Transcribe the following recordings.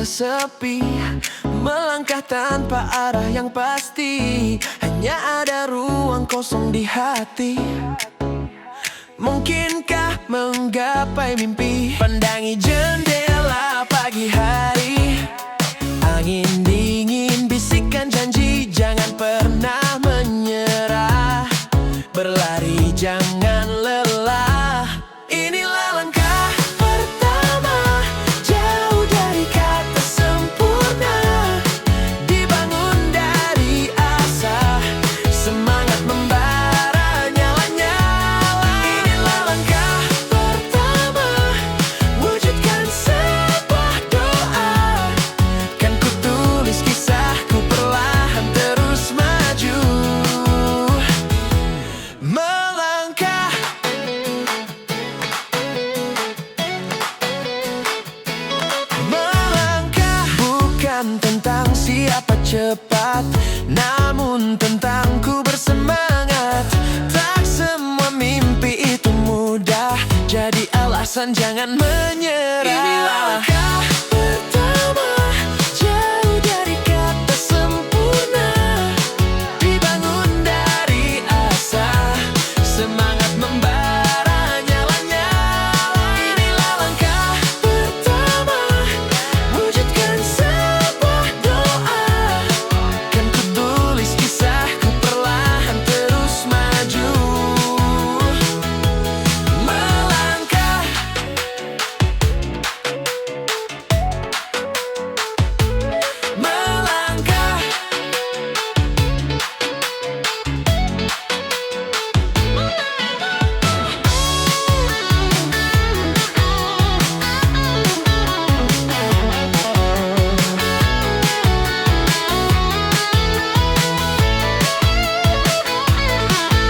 sepi, melangkah tanpa arah yang pasti. Hanya ada ruang kosong di hati. Mungkinkah menggapai mimpi? Pandangi jendela pagi hari, angin dingin bisikan janji. Jangan pernah menyerah, berlari jangan lelah. Inilah langkah pertama, jauh dari kata sempurna. Dibangun dari asa, semangat membara nyala-nyala. Inilah langkah pertama, wujudkan sebuah doa. Kan ku tulis kisahku perlahan terus maju. Melangkah, melangkah bukan tentang siapa cepat, namun tentang ku bersemangat. Tak semua mimpi itu mudah, jadi alasan jangan menyerah. Inilah langkah pertama, jauh dari kata sempurna. Dibangun dari asa, semangat membara nyala-nyala. Inilah langkah pertama, wujudkan sebuah doa. Kan ku tulis kisahku perlahan terus maju. Melangkah, melangkah.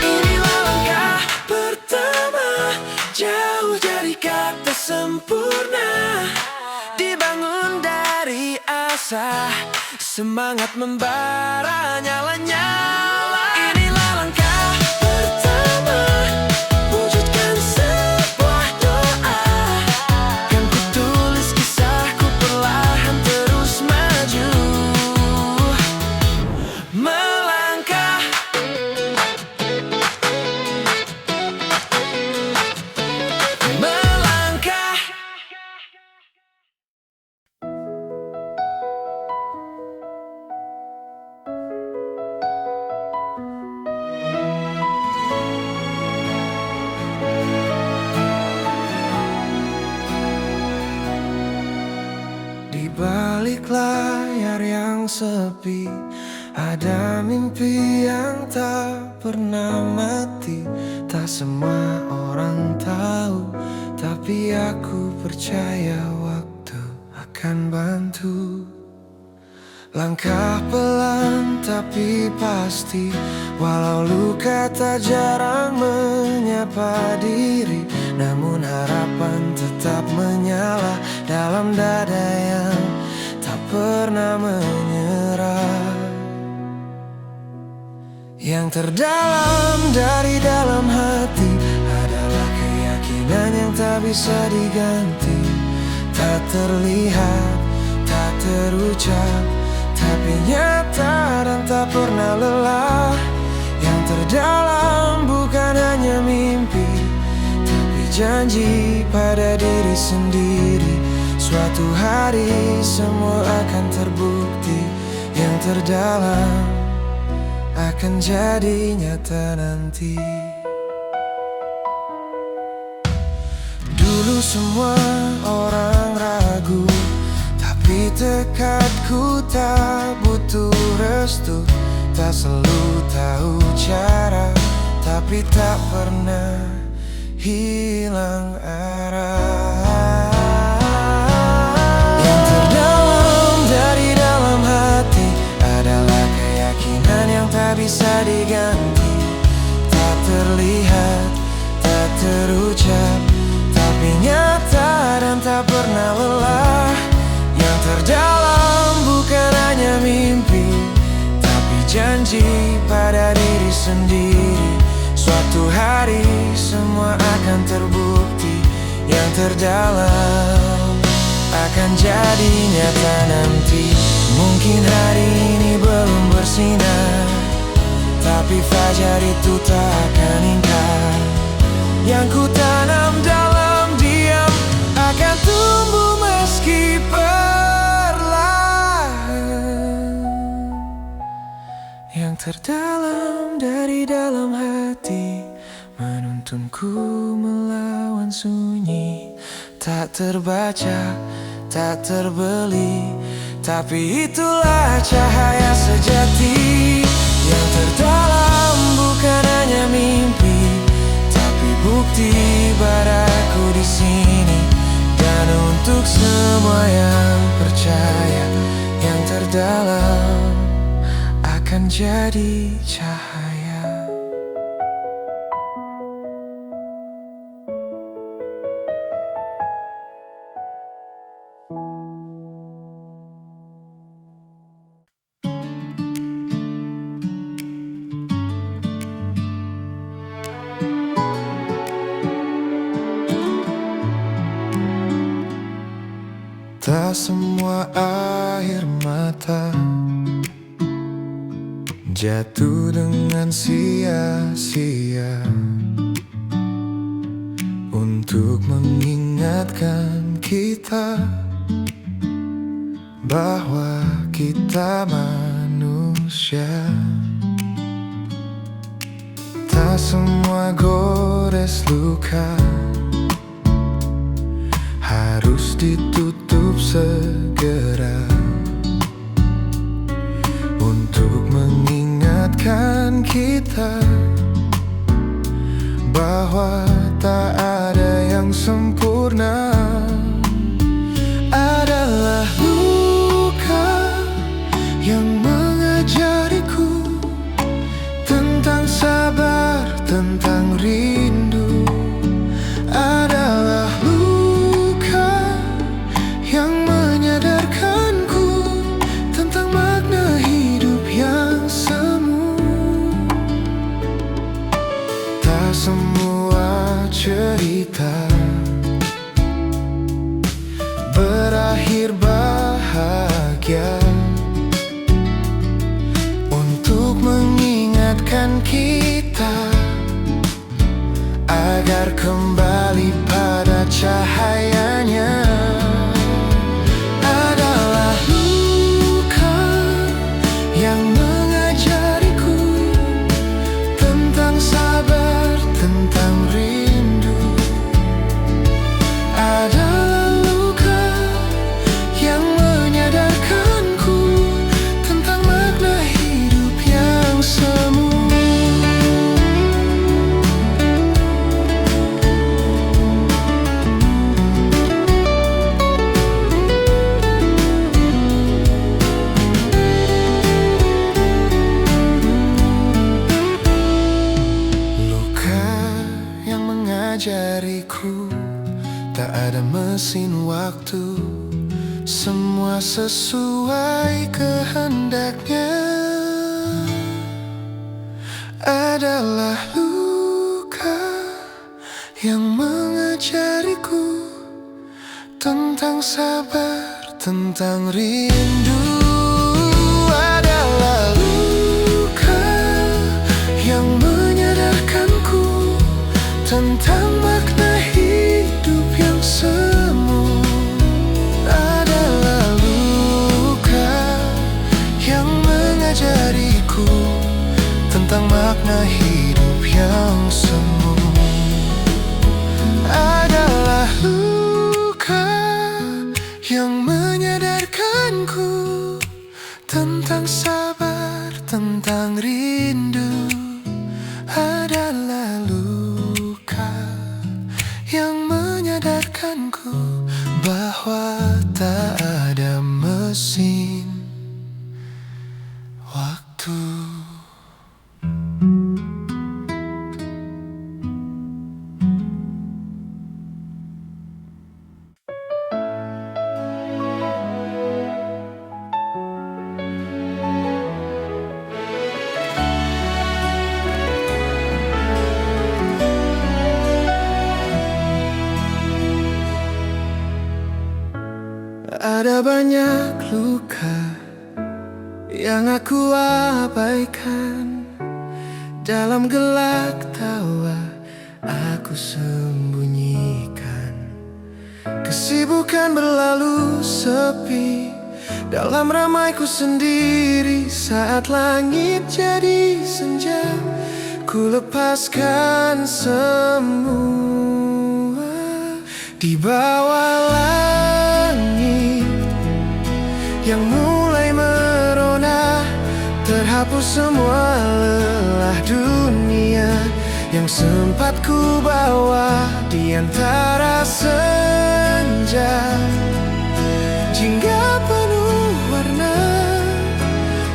Inilah langkah pertama, jauh dari kata sempurna. Dibangun dari asa, semangat membara nyala-nyala. Inilah langkah pertama, wujudkan sebuah doa. Kan ku tulis kisahku perlahan terus maju. Melangkah, melangkah. Di balik layar yang sepi, ada mimpi yang tak pernah mati. Tak semua orang tahu, tapi aku percaya waktu akan bantu. Langkah pelan tapi pasti, walau luka tak jarang menyapa diri. Namun harapan tetap menyala dalam dada yang tak pernah menyerah. Yang terdalam dari dalam hati adalah keyakinan yang tak bisa diganti. Tak terlihat, tak terucap, tapi nyata dan tak pernah lelah. Yang terdalam bukan hanya mimpi, tapi janji pada diri sendiri. Suatu hari semua akan terbukti. Yang terdalam akan jadi nyata nanti. Dulu semua orang ragu, tapi tekadku tak butuh restu. Tak selalu tahu cara, tapi tak pernah hilang arah. Yang terdalam dari dalam hati adalah keyakinan yang tak bisa diganti. Tak terlihat, tak terucap, tapi nyata dan tak pernah lelah. Yang terdalam bukan hanya mimpi, tapi janji pada diri sendiri. Suatu hari semua akan terbukti. Yang terdalam akan jadi nyata nanti. Mungkin hari ini belum bersinar, tapi fajar itu tak akan ingkar. Yang ku tanam dalam diam akan tumbuh meski perlahan. Yang terdalam dari dalam hati menuntunku melawan sunyi. Tak terbaca, tak terbeli, tapi itulah cahaya sejati. Yang terdalam bukan hanya mimpi, tapi bukti baraku di sini. Dan untuk semua yang percaya, yang terdalam akan jadi cahaya. Tak semua air mata jatuh dengan sia-sia untuk mengingatkan kita bahwa kita manusia. Tak semua gores luka harus ditutup segera untuk mengingatkan kita bahwa tak ada yang sempurna. Adalah luka yang mengajariku tentang sabar, tentang rindu. Adalah luka yang menyadarkanku tentang makna hidup yang semu. Tak semua cerita berakhir bahagia. Untuk mengingatkan kita agar kembali pada cahayanya. Adalah luka yang mengajariku tentang sabar, tentang rindu. Adalah luka yang menyadarkanku tentang makna hidup yang semu. Mengajariku tak ada mesin waktu, semua sesuai kehendaknya. Adalah luka yang mengajariku tentang sabar, tentang rindu. Adalah luka yang menyadarkanku tentang makna hidup yang semu. Adalah luka yang mengajariku tentang makna hidup yang semu. Adalah luka yang menyadarkanku tentang sabar, tentang rindu. Adalah luka Ada banyak luka yang aku abaikan. Dalam gelak tawa aku sembunyikan. Kesibukan berlalu sepi dalam ramaiku sendiri. Saat langit jadi senja, ku lepaskan semua. Di bawah langit yang mulai merona, terhapus semua lelah dunia yang sempat ku bawa di antara senja. Jingga penuh warna,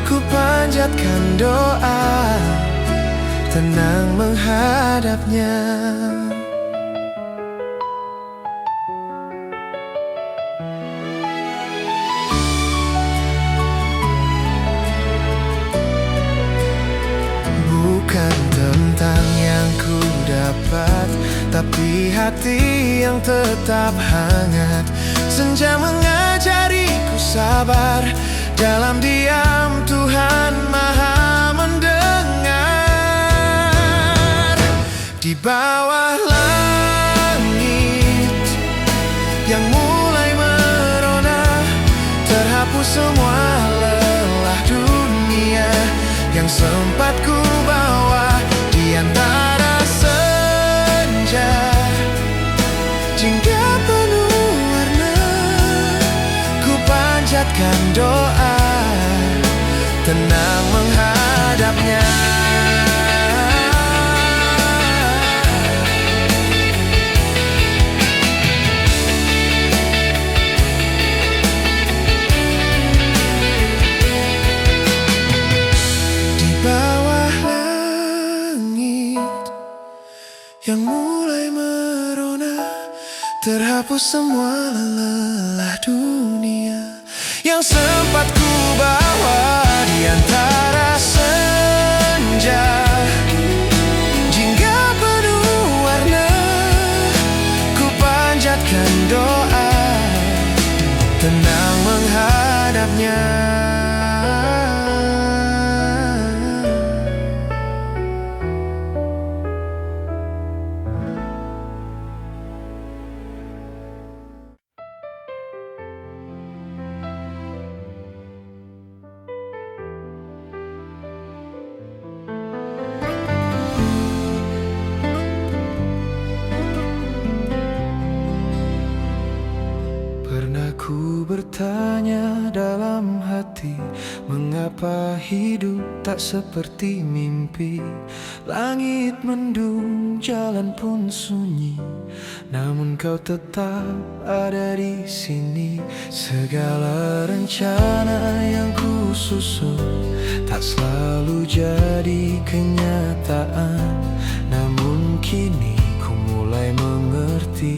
ku panjatkan doa, tenang menghadapnya. Bukan tentang yang ku dapat, tapi hati yang tetap hangat. Senja mengajariku sabar, dalam diam Tuhan Maha mendengar. Di bawah langit yang mulai merona, terhapus semua lelah dunia yang sempat ku bawa di antara senja. Jingga penuh warna, ku panjatkan doa, tenang menghadapnya. Yang mulai merona, terhapus semua lelah dunia yang sempat ku bawa di antara senja. Jingga penuh warna, ku panjatkan doa, tenang menghadapnya. Pernah ku bertanya dalam hati, mengapa hidup tak seperti mimpi? Langit mendung, jalan pun sunyi, namun kau tetap ada di sini. Segala rencana yang ku susun tak selalu jadi kenyataan, namun kini ku mulai mengerti,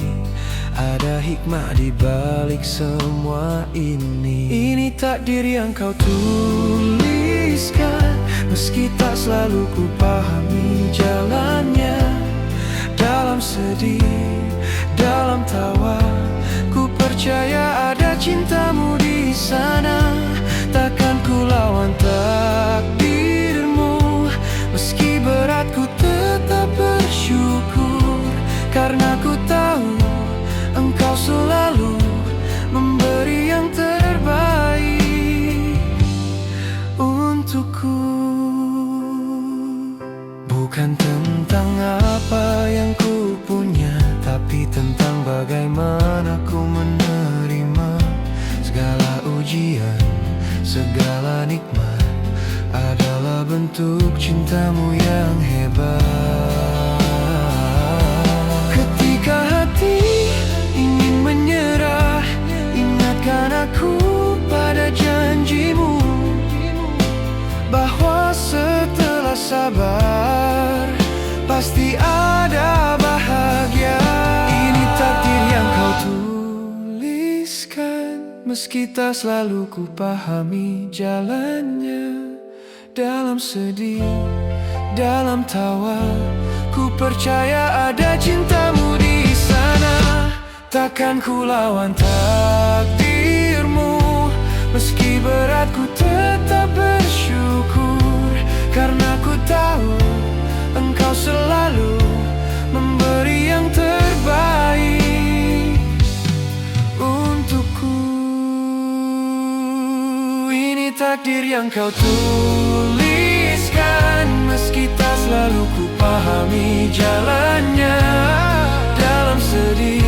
ada hikmah di balik semua ini. Ini takdir yang kau tuliskan, meski tak selalu ku pahami jalannya. Dalam sedih, dalam tawa, ku percaya ada cintamu di sana. Takkan ku lawan takdirmu, meski berat ku tetap bersyukur, karena ku tahu Engkau selalu memberi yang terbaik untukku. Bukan tentang apa yang ku punya, tapi tentang bagaimana ku menerima segala ujian, segala nikmat adalah bentuk cintamu yang hebat. Ketika hati ingin menyerah, ingatkan aku pada janjimu, bahwa setelah sabar pasti ada bahagia. Ini takdir yang kau tuliskan, meski tak selalu ku pahami jalannya. Dalam sedih, dalam tawa, ku percaya ada cintamu di sana. Takkan ku lawan takdirmu, berat ku tetap bersyukur, karena ku tahu Engkau selalu memberi yang terbaik untukku. Ini takdir yang Kau tuliskan, meski tak selalu ku pahami jalannya. Dalam sedih,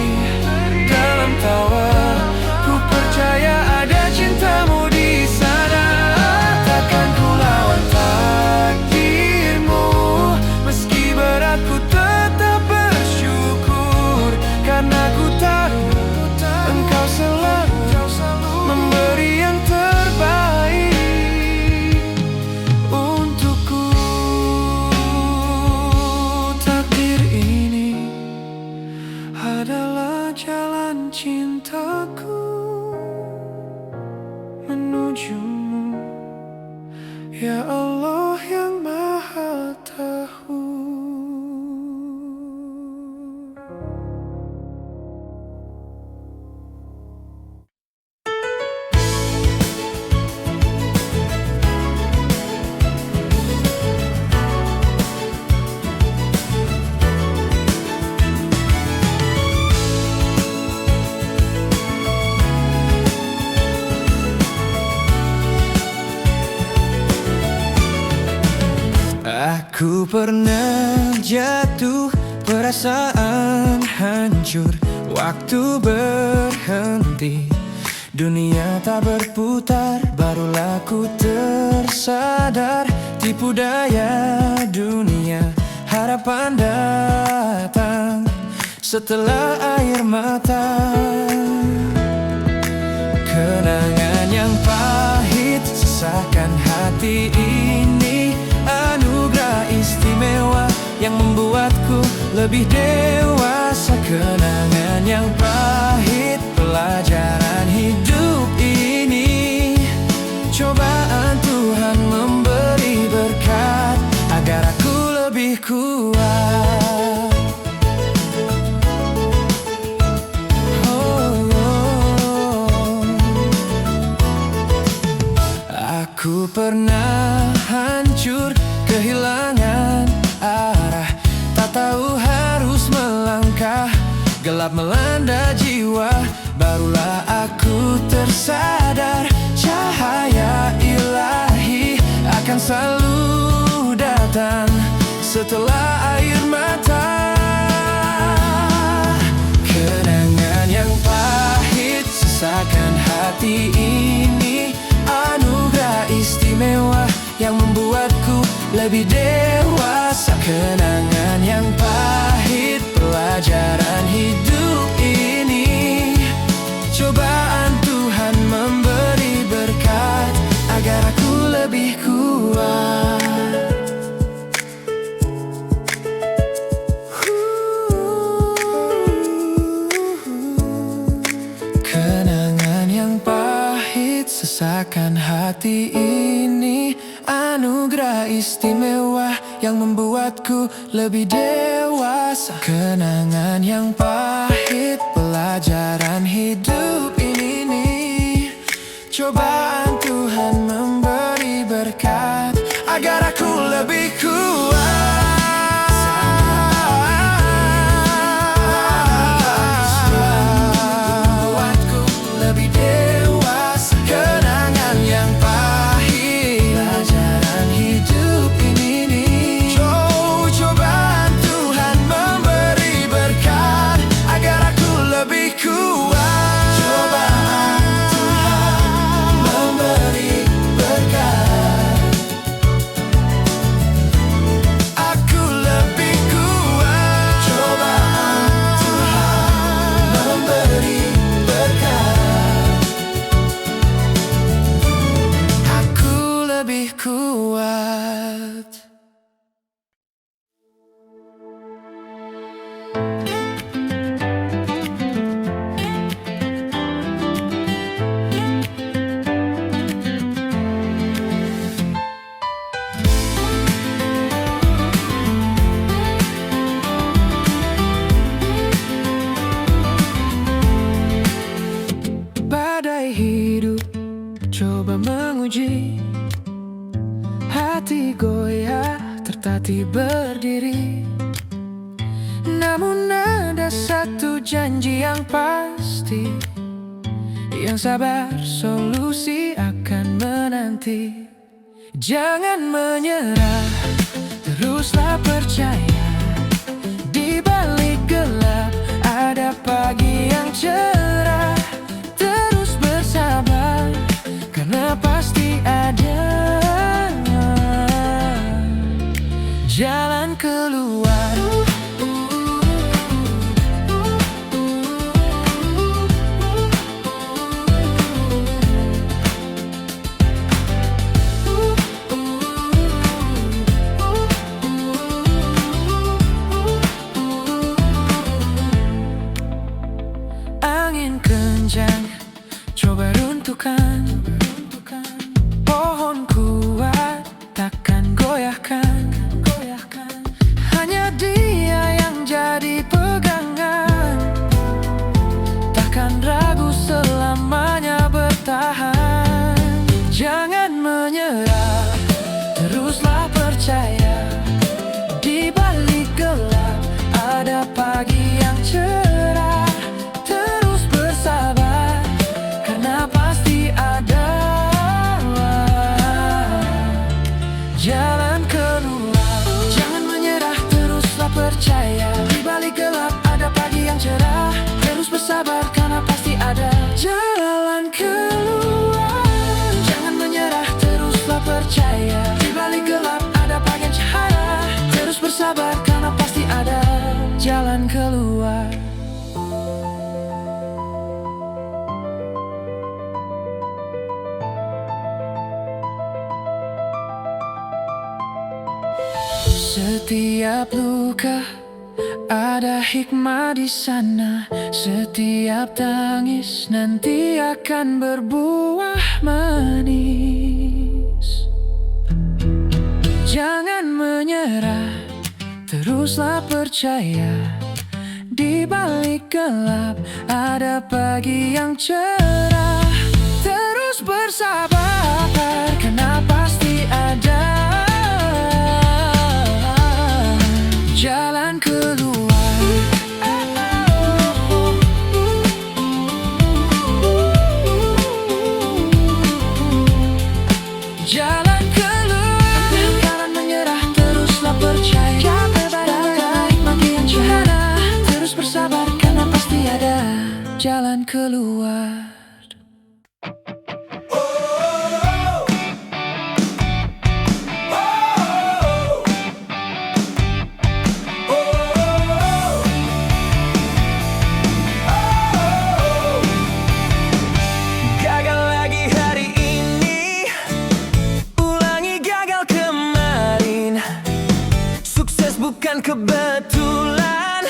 dalam tawa, ku percaya ada cintamu di sana. Takkan ku lawan takdirmu, meski berat ku tetap bersyukur, karena ku tahu Engkau selalu memberi yang terbaik untukku. Takdir ini adalah jalan cintaku menujumu, ya Allah yang Maha Tahu. Aku pernah jatuh, perasaan hancur, waktu berhenti, dunia tak berputar. Barulah ku tersadar, tipu daya dunia, harapan datang setelah air mata. Kenangan yang pahit sesakan hati ini, anugerah istimewa yang membuatku lebih dewasa. Kenangan yang pahit, pelajaran hidup ini, cobaan Tuhan memberi berkat agar aku lebih kuat. Aku pernah hancur, kehilangan arah, tak tahu harus melangkah, gelap melanda jiwa. Barulah aku tersadar, cahaya ilahi akan selalu datang setelah air mata. Kenangan yang pahit sesakan hati ini, anugerah istimewa yang membuatku lebih dewasa. Kenangan yang pahit, pelajaran hidup ini, cobaan Tuhan memberi berkat agar aku lebih kuat. Kenangan yang pahit sesakan hati ini, anugerah istimewa yang membuatku lebih dewasa. Kenangan yang pahit, pelajaran hidup ini, cobaan Tuhan memberi berkat agar aku lebih kuat. Namun ada satu janji yang pasti, yang sabar solusi akan menanti. Jangan menyerah, teruslah percaya. Di balik gelap ada pagi yang cerah. Terus bersabar, karena pasti ada jalan keluar. Angin kencang, coba runtuhkan. Pohon kuat, takkan goyahkan. Hanya Dia yang jadi pegangan. Takkan ragu, selamanya bertahan. Jangan menyerah, teruslah percaya. Di balik gelap ada pagi yang cerah. Terus bersabar, karena pasti ada jalan keluar. Jangan menyerah, teruslah percaya. Di balik gelap ada pagi yang cerah. Terus bersabar, karena pasti ada jalan keluar. Jangan menyerah, teruslah percaya. Di balik gelap ada pagi yang cerah. Terus bersabar, karena pasti ada jalan keluar. Setiap luka ada hikmah di sana. Setiap tangis nanti akan berbuah manis. Jangan menyerah, teruslah percaya. Di balik gelap ada pagi yang cerah. Terus bersabar, karena pasti ada jalan keluar. Jalan keluar. Jangan menyerah, teruslah percaya. Balik makin cerah. Terus bersabar, karena pasti ada jalan keluar. Bukan kebetulan,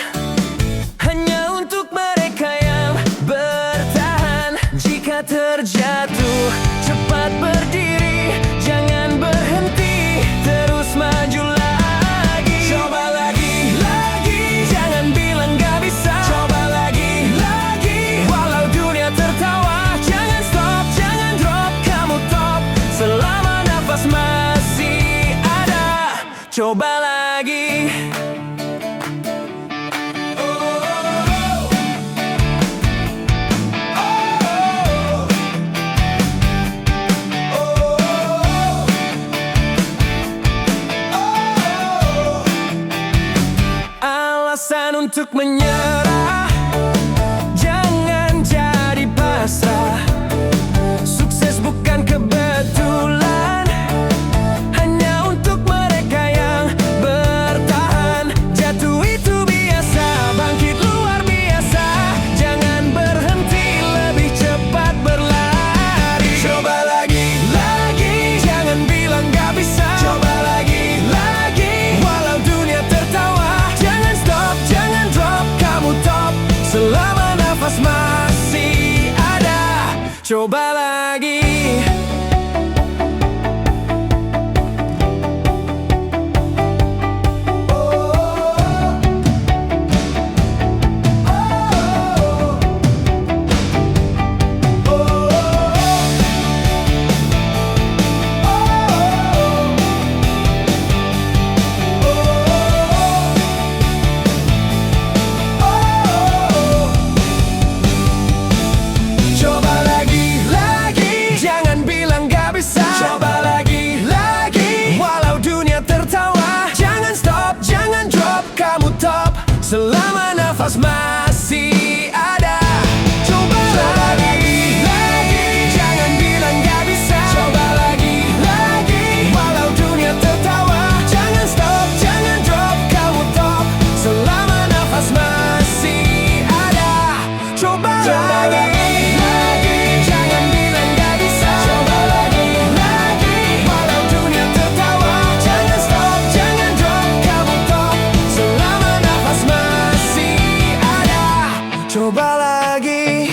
hanya untuk mereka yang bertahan. Jika terjatuh, cepat berdiri, jangan berhenti, terus maju lagi. Coba lagi, jangan bilang gak bisa. Coba lagi, walau dunia tertawa. Jangan stop, jangan drop, kamu top. Selama nafas masih ada, coba lagi. Alasan untuk menyerah, jangan jadi pasrah. Sukses bukan kebetulan, hanya untuk mereka yang bertahan. Jatuh itu biasa, bangkit luar biasa. Jangan berhenti, lebih cepat berlari. Coba lagi, jangan bilang gak bisa. Coba lagi, walau dunia tertawa. Jangan stop, jangan drop, kamu top. Selama nafas masih ada, coba lagi. selama nafas masih ada. Coba lagi, jangan bilang gak bisa. Coba lagi, walau dunia tertawa. Jangan stop, jangan drop, kamu top selama nafas masih ada. Coba lagi, jangan bilang gak bisa. Coba lagi, walau dunia tertawa. Jangan stop, jangan drop, kamu top selama nafas masih ada. Coba lagi.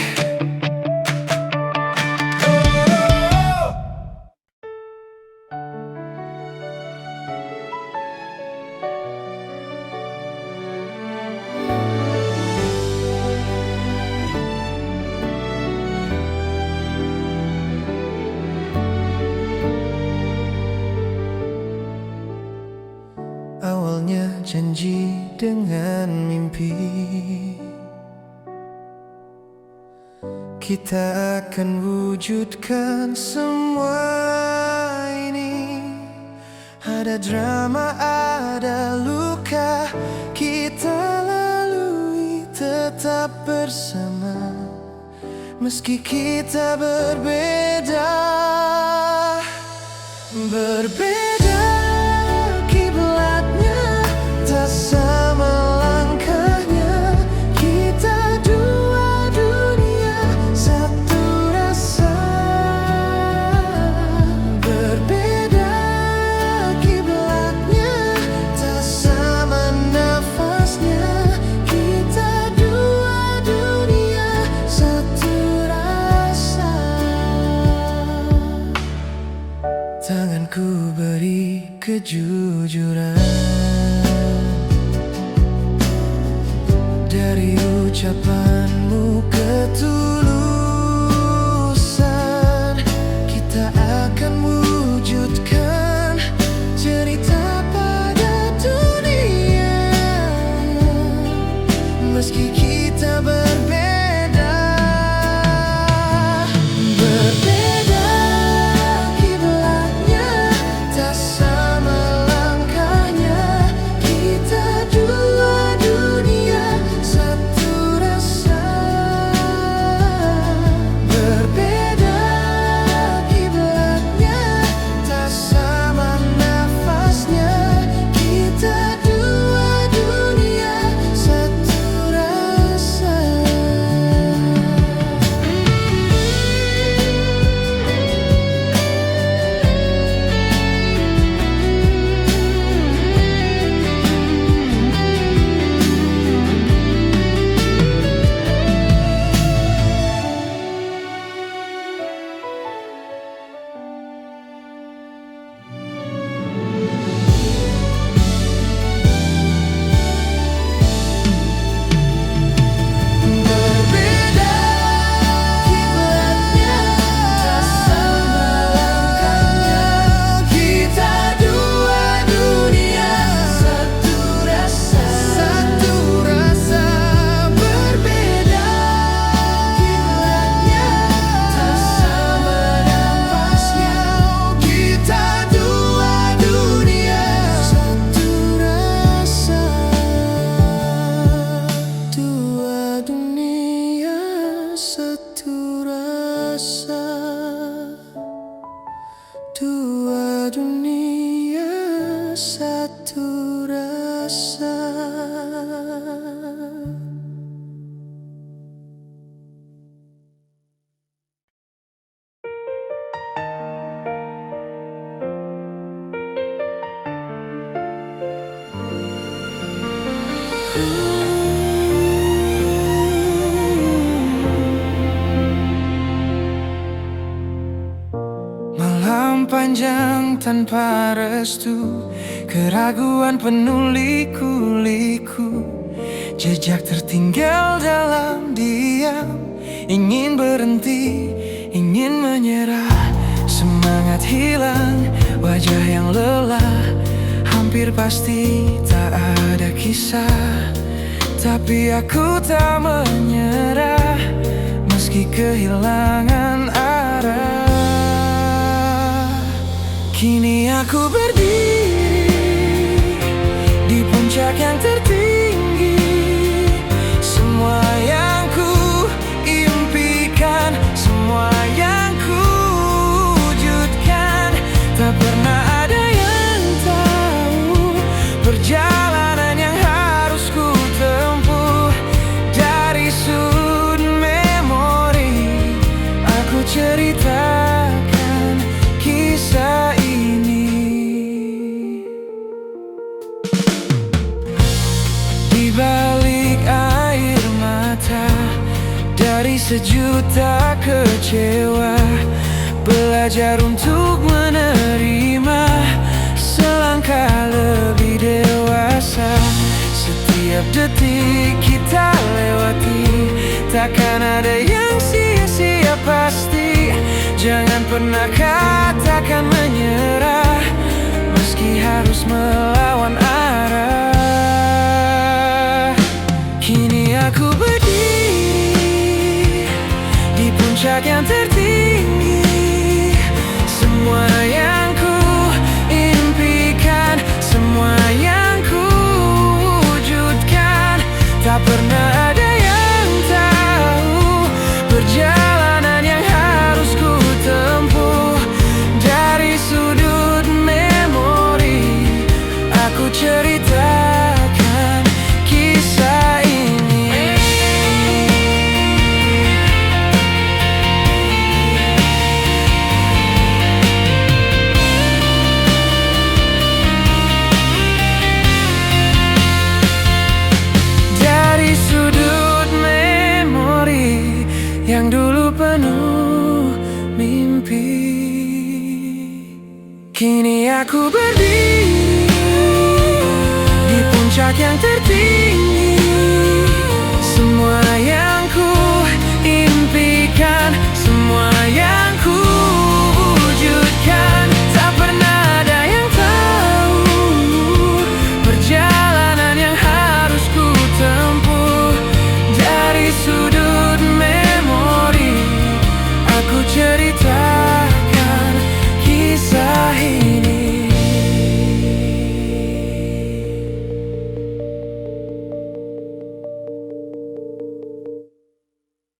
Awalnya janji dengan mimpi, kita akan wujudkan semua ini. Ada drama, ada luka, kita lalui tetap bersama. Meski kita berbeda, kiblatnya tak sama langkahnya. Kita dua dunia, satu rasa. Berbeda kiblatnya, tak sama nafasnya. Kita dua dunia, satu rasa. Tanganku beri kejujuran, dari ucapanmu ketulusan. Kita akan wujudkan cerita pada dunia. Meski kita berbeda, kiblatnya tak sama langkahnya. Kita dua dunia, satu rasa. Berbeda kiblatnya, tak sama nafasnya. Kita dua dunia, satu rasa. Berbeda kiblatnya, tak sama langkahnya. Kita dua dunia, satu rasa. Satu rasa. Berbeda kiblatnya, tak sama nafasnya. Kita dua dunia, satu rasa. Dua dunia, satu rasa. Dua dunia, satu rasa. Malam panjang tanpa restu, keraguan penuh liku-liku. Jejak tertinggal dalam diam, ingin berhenti, ingin menyerah. Semangat hilang, wajah yang lelah. Hampir pasti tak ada kisah, tapi aku tak menyerah. Meski kehilangan arah, kini aku berdiri di puncak yang tertinggi. balik air mata, dari sejuta kecewa, belajar untuk menerima selangkah lebih dewasa. Setiap detik kita lewati, takkan ada yang sia-sia pasti. Jangan pernah katakan menyerah, meski harus melawan arah. Kini aku berdiri di puncak yang tertinggi. Semua yang ku impikan, semua yang ku wujudkan, tak pernah ada yang tahu perjalanan yang harus ku tempuh. Dari sudut memori aku ceritakan kisah ini. Dari sudut memori yang dulu penuh mimpi, kini aku